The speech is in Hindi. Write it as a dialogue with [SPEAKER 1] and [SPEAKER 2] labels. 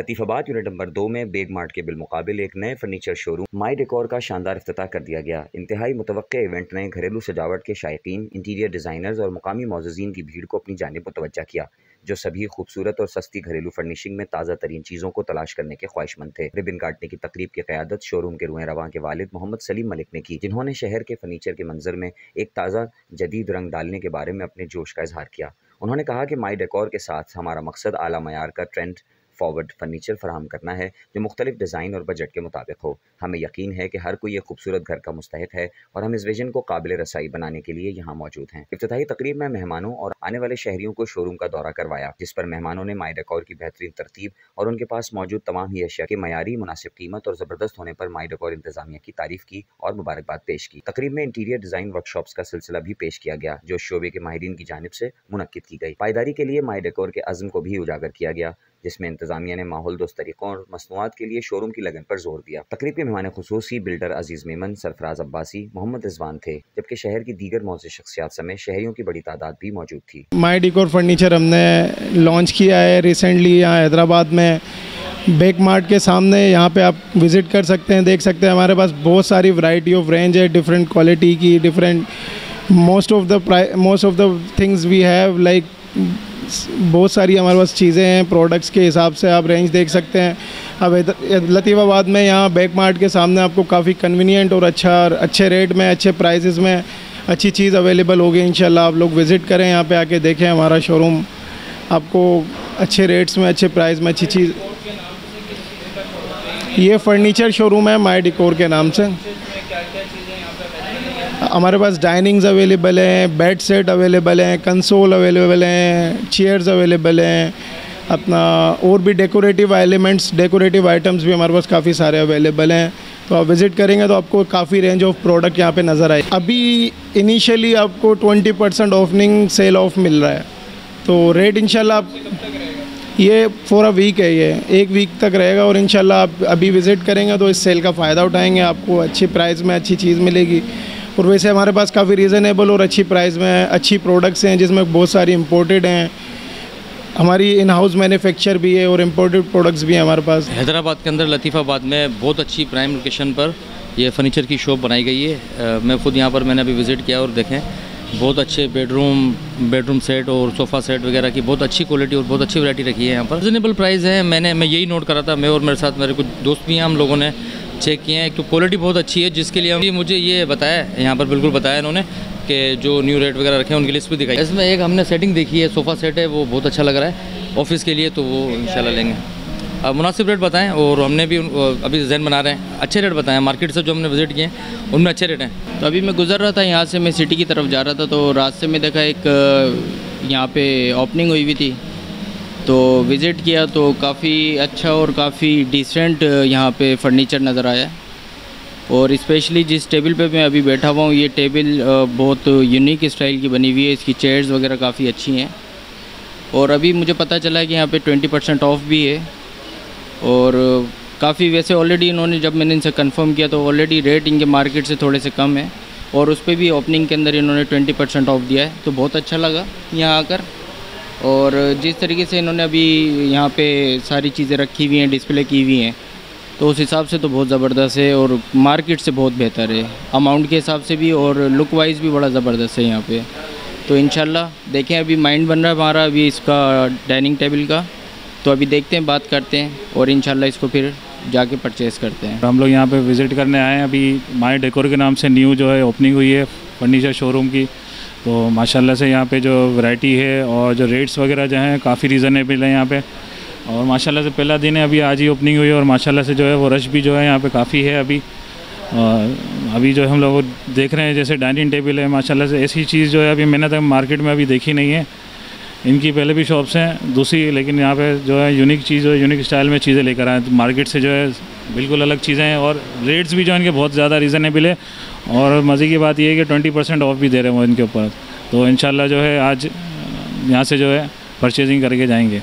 [SPEAKER 1] लतीफ़ाबाद यूनिट नंबर 2 में बेग मार्ट के बिलमुकाबिल एक नए फर्नीचर शोरूम माई डेकोर का शानदार इफ्तिताह कर दिया गया। इंतहाई मुतवक्के इवेंट ने घरेलू सजावट के शायकीन, इंटीरियर डिज़ाइनर्स और मुकामी मौज़ूज़ीन की भीड़ को अपनी जानिब मुतवज्जा किया, जो सभी खूबसूरत और सस्ती घरेलू फर्निशिंग में ताज़ा तरीन चीज़ों को तलाश करने के ख्वाहिशमंद थे। रिबन काटने की तकरीब की क़यादत शोरूम के रुएं रवां के वालिद मोहम्मद सलीम मलिक ने की, जिन्होंने शहर के फर्नीचर के मंजर में एक ताज़ा जदीद रंग डालने के बारे में अपने जोश का इजहार किया। उन्होंने कहा कि माई डेकोर के साथ हमारा मकसद आला मयार का ट्रेंड फॉरवर्ड फर्नीचर फराहम करना है, जो मुख्तलिफ डिज़ाइन और बजट के मुताबिक हो। हमें यकीन है कि हर कोई एक खूबसूरत घर का मुस्तहिक है और हम इस विजन को काबिल रसाई बनाने के लिए यहाँ मौजूद हैं। इफ्तिताही तकरीब में मेहमानों और आने वाले शहरियों को शोरूम का दौरा करवाया, जिस पर मेहमानों ने माई डेकोर की बेहतरीन तरतीब और उनके पास मौजूद तमाम ही अशिया के मयारी, मुनासिब कीमत और ज़बरदस्त होने पर माई डेकोर इंतजामिया की तारीफ की और मुबारकबाद पेश की। तकरीब में इंटीरियर डिज़ाइन वर्कशॉप्स का सिलसिला भी पेश किया गया, जो शोबे के माहिरीन की जानिब से मुनक्किद की गई। पायदारी के लिए माई डेकोर के अज़्म को भी उजागर किया गया, जिसमें इंतजामिया ने माहौल दोस्त तरीकों और मसनूआत के लिए शोरूम की लगन पर जोर दिया। तकरीब के मेहमान खुसूसी बिल्डर अजीज़ मेमन, सरफराज अब्बासी, मोहम्मद रिजवान थे, जबकि शहर की दीगर मौजूद शख्सियात समेत शहरियों की बड़ी तादाद भी मौजूद थी।
[SPEAKER 2] माई डेकोर फर्नीचर हमने लॉन्च किया है रिसेंटली यहाँ हैदराबाद में बेग मार्ट के सामने। यहाँ पे आप विज़िट कर सकते हैं, देख सकते हैं। हमारे पास बहुत सारी वैरायटी ऑफ रेंज है, डिफरेंट क्वालिटी की, different most of the things we have like बहुत सारी हमारे पास चीज़ें हैं। प्रोडक्ट्स के हिसाब से आप रेंज देख सकते हैं। अब लतीफ़ाबाद में यहाँ बेग मार्ट के सामने आपको काफ़ी कन्वीनियंट और अच्छे रेट में, अच्छे प्राइसेस में अच्छी चीज़ अवेलेबल होगी। इंशाल्लाह आप लोग विज़िट करें, यहाँ पे आके देखें हमारा शोरूम, आपको अच्छे रेट्स में, अच्छे प्राइस में अच्छी चीज़। ये फर्नीचर शोरूम है माई डेकोर के नाम से। हमारे पास डाइनिंग्स अवेलेबल हैं, बेड सेट अवेलेबल हैं, कंसोल अवेलेबल हैं, चेयर्स अवेलेबल हैं, अपना और भी डेकोरेटिव एलिमेंट्स, डेकोरेटिव आइटम्स भी हमारे पास काफ़ी सारे अवेलेबल हैं। तो आप विज़िट करेंगे तो आपको काफ़ी रेंज ऑफ प्रोडक्ट यहाँ पे नज़र आए। अभी इनिशियली आपको 20% ऑफनिंग सेल ऑफ मिल रहा है, तो रेट इंशाल्लाह आप ये फॉर अ वीक है, ये एक वीक तक रहेगा। और इंशाल्लाह आप अभी विज़िट करेंगे तो इस सेल का फ़ायदा उठाएँगे, आपको अच्छी प्राइस में अच्छी चीज़ मिलेगी। और वैसे हमारे पास काफ़ी रीज़नेबल और अच्छी प्राइस में अच्छी प्रोडक्ट्स हैं, जिसमें बहुत सारी इंपोर्टेड हैं। हमारी इन हाउस मैन्युफैक्चर भी है और इंपोर्टेड प्रोडक्ट्स भी हैं हमारे पास।
[SPEAKER 3] हैदराबाद के अंदर लतीफ़ाबाद में बहुत अच्छी प्राइम लोकेशन पर ये फ़र्नीचर की शॉप बनाई गई है। मैं खुद यहाँ पर मैंने अभी विज़िट किया और देखें बहुत अच्छे बेडरूम सेट और सोफ़ा सेट वगैरह की बहुत अच्छी क्वालिटी और बहुत अच्छी वैरायटी रखी है यहाँ पर। रीज़नेबल प्राइस है। मैं यही नोट कर रहा था, मैं और मेरे साथ मेरे कुछ दोस्त भी हैं, हम लोगों ने चेक किए हैं। एक तो क्वालिटी बहुत अच्छी है, जिसके लिए मुझे ये बताया यहाँ पर, बिल्कुल बताया इन्होंने कि जो न्यू रेट वगैरह रखे हैं उनकी लिस्ट भी दिखाई। इसमें एक हमने सेटिंग देखी है, सोफ़ा सेट है, वो बहुत अच्छा लग रहा है ऑफिस के लिए, तो वो इंशाल्लाह लेंगे। अब मुनासिब रेट बताएं, और हमने भी अभी जहन बना रहे हैं, अच्छे रेट बताएं। मार्केट से जो हमने विज़िट किए हैं उनमें अच्छे रेट हैं।
[SPEAKER 4] तो अभी मैं गुज़र रहा था यहाँ से, मैं सिटी की तरफ जा रहा था, तो रास्ते में देखा एक यहाँ पे ओपनिंग हुई थी, तो विज़िट किया तो काफ़ी अच्छा और काफ़ी डिसेंट यहाँ पे फर्नीचर नज़र आया। और स्पेशली जिस टेबल पे मैं अभी बैठा हुआ हूँ, ये टेबल बहुत यूनिक स्टाइल की बनी हुई है, इसकी चेयर्स वगैरह काफ़ी अच्छी हैं। और अभी मुझे पता चला कि यहाँ पे 20% ऑफ भी है। और काफ़ी वैसे ऑलरेडी इन्होंने, जब मैंने इनसे कंफर्म किया तो ऑलरेडी रेट इनके मार्केट से थोड़े से कम है, और उस पर भी ओपनिंग के अंदर इन्होंने 20% ऑफ दिया है, तो बहुत अच्छा लगा यहाँ आकर। और जिस तरीके से इन्होंने अभी यहाँ पे सारी चीज़ें रखी हुई हैं, डिस्प्ले की हुई हैं, तो उस हिसाब से तो बहुत ज़बरदस्त है और मार्केट से बहुत बेहतर है, अमाउंट के हिसाब से भी और लुक वाइज भी बड़ा ज़बरदस्त है यहाँ पे। तो इंशाल्लाह देखें, अभी माइंड बन रहा है हमारा अभी इसका डाइनिंग टेबल का, तो अभी देखते हैं, बात करते हैं और इंशाल्लाह इसको फिर जाके परचेज़ करते हैं।
[SPEAKER 5] हम लोग यहाँ पे विज़िट करने आए हैं। अभी माई डेकोर के नाम से न्यू जो है ओपनिंग हुई है फर्नीचर शोरूम की, तो माशाल्लाह से यहाँ पे जो वैरायटी है और जो रेट्स वगैरह जो हैं काफ़ी रीज़नेबल है यहाँ पे। और माशाल्लाह से पहला दिन है, अभी आज ही ओपनिंग हुई है, और माशाल्लाह से जो है वो रश भी जो है यहाँ पे काफ़ी है अभी। अभी जो हम लोग देख रहे हैं जैसे डाइनिंग टेबल है, माशाल्लाह से ऐसी चीज़ जो है अभी मैंने तक मार्केट में अभी देखी नहीं है। इनकी पहले भी शॉप्स हैं दूसरी, लेकिन यहाँ पे जो है यूनिक चीज़, यूनिक स्टाइल में चीज़ें लेकर आए, तो मार्केट से जो है बिल्कुल अलग चीज़ें हैं। और रेट्स भी जो इनके बहुत ज़्यादा रीज़नेबल है। और मज़े की बात यह है कि 20% ऑफ भी दे रहे हैं वो इनके ऊपर। तो इंशाल्लाह जो है आज यहाँ से जो है परचेजिंग करके जाएंगे।